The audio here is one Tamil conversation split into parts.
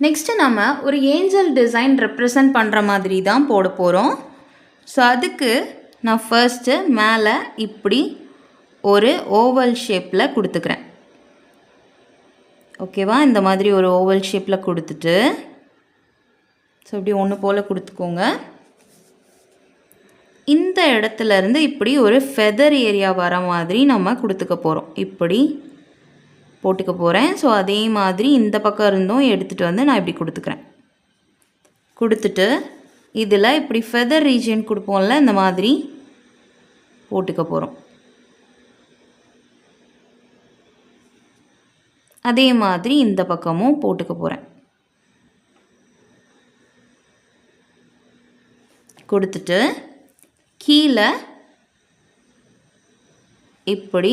நெக்ஸ்ட்டு நம்ம ஒரு ஏஞ்சல் டிசைன் ரெப்ரசன்ட் பண்ணுற மாதிரி தான் போட போகிறோம். ஸோ அதுக்கு நான் ஃபர்ஸ்ட்டு மேலே இப்படி ஒரு ஓவல் ஷேப்பில் கொடுத்துக்கிறேன். ஓகேவா? இந்த மாதிரி ஒரு ஓவல் ஷேப்பில் கொடுத்துட்டு ஸோ இப்படி ஒன்று போல் கொடுத்துக்கோங்க. இந்த இடத்துலேருந்து இப்படி ஒரு ஃபெதர் ஏரியா வர மாதிரி நம்ம கொடுத்துக்க போகிறோம். இப்படி போட்டுக்க போகிறேன். ஸோ அதே மாதிரி இந்த பக்கம் இருந்தும் எடுத்துகிட்டு வந்து நான் இப்படி கொடுத்துக்கிறேன். கொடுத்துட்டு இதில் இப்படி ஃபெதர் ரீஜன் கொடுப்போம்ல, இந்த மாதிரி போட்டுக்க போகிறோம். அதே மாதிரி இந்த பக்கமும் போட்டுக்க போகிறேன். கொடுத்துட்டு கீழே இப்படி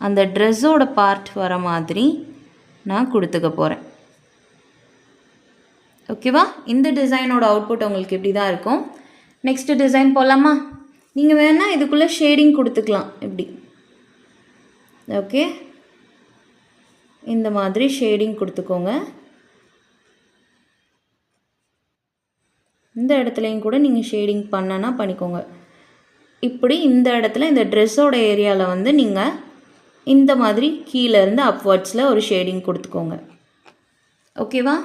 அந்த ட்ரெஸ்ஸோட பார்ட் வர மாதிரி நான் கொடுத்துக்க போகிறேன். ஓகேவா? இந்த டிசைனோட அவுட்புட் உங்களுக்கு இப்படி தான் இருக்கும். நெக்ஸ்ட்டு டிசைன் போகலாமா? நீங்கள் வேணால் இதுக்குள்ளே ஷேடிங் கொடுத்துக்கலாம். இப்படி ஓகே, இந்த மாதிரி ஷேடிங் கொடுத்துக்கோங்க. இந்த இடத்துலையும் கூட நீங்கள் ஷேடிங் பண்ணனா பண்ணிக்கோங்க. இப்படி இந்த இடத்துல இந்த ட்ரெஸ்ஸோட ஏரியாவில் வந்து நீங்கள் இந்த மாதிரி கீழேருந்து அப்வர்ட்ஸில் ஒரு ஷேடிங் கொடுத்துக்கோங்க. ஓகேவா?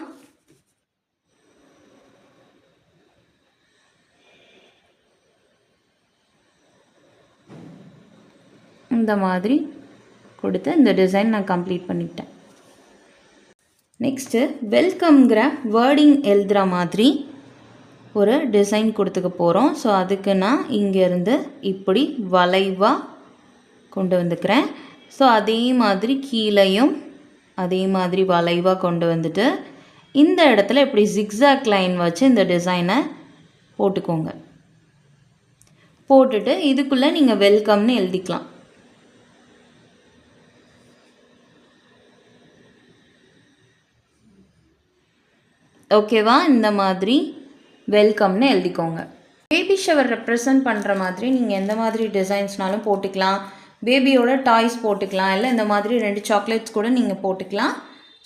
இந்த மாதிரி கொடுத்து இந்த டிசைன் நான் கம்ப்ளீட் பண்ணிட்டேன். நெக்ஸ்ட்டு வெல்கம்ங்கிற வேர்டிங் எழுதுகிற மாதிரி ஒரு டிசைன் கொடுத்துக்க போகிறோம். ஸோ அதுக்கு நான் இங்கேருந்து இப்படி வளைவாக கொண்டு வந்துக்கிறேன். ஸோ அதே மாதிரி கீழையும் அதே மாதிரி வளைவாக கொண்டு வந்துட்டு இந்த இடத்துல இப்படி ஜிக்ஸாக் லைன் வச்சு இந்த டிசைனை போட்டுக்கோங்க. போட்டுட்டு இதுக்குள்ளே நீங்கள் வெல்கம்னு எழுதிக்கலாம். ஓகேவா? இந்த மாதிரி வெல்கம்னு எழுதிக்கோங்க. பேபி ஷவர் ரெப்ரசன்ட் பண்ணுற மாதிரி நீங்கள் எந்த மாதிரி டிசைன்ஸ்னாலும் போட்டுக்கலாம். பேபியோட டாய்ஸ் போட்டுக்கலாம், இல்லை இந்த மாதிரி 2 சாக்லேட்ஸ் கூட நீங்கள் போட்டுக்கலாம்.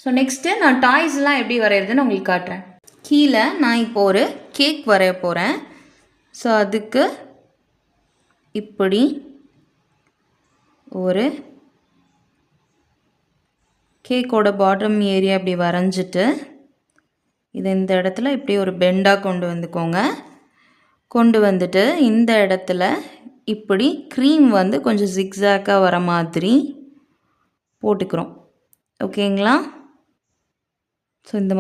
ஸோ நெக்ஸ்ட்டு நான் டாய்ஸ்லாம் எப்படி வரைகிறதுன்னு உங்களுக்கு காட்டுறேன். கீழே நான் இப்போ ஒரு கேக் வரைய போகிறேன். ஸோ அதுக்கு இப்படி ஒரு கேக்கோட பாட்டம் ஏரியா இப்படி வரைஞ்சிட்டு இது இந்த இடத்துல இப்படி ஒரு பெண்டாக கொண்டு வந்துக்கோங்க. கொண்டு வந்துட்டு இந்த இடத்துல இப்படி க்ரீம் வந்து கொஞ்சம் ஜிக்ஸாக்காக வர மாதிரி போட்டுக்கிறோம். ஓகேங்களா? ஸோ இந்த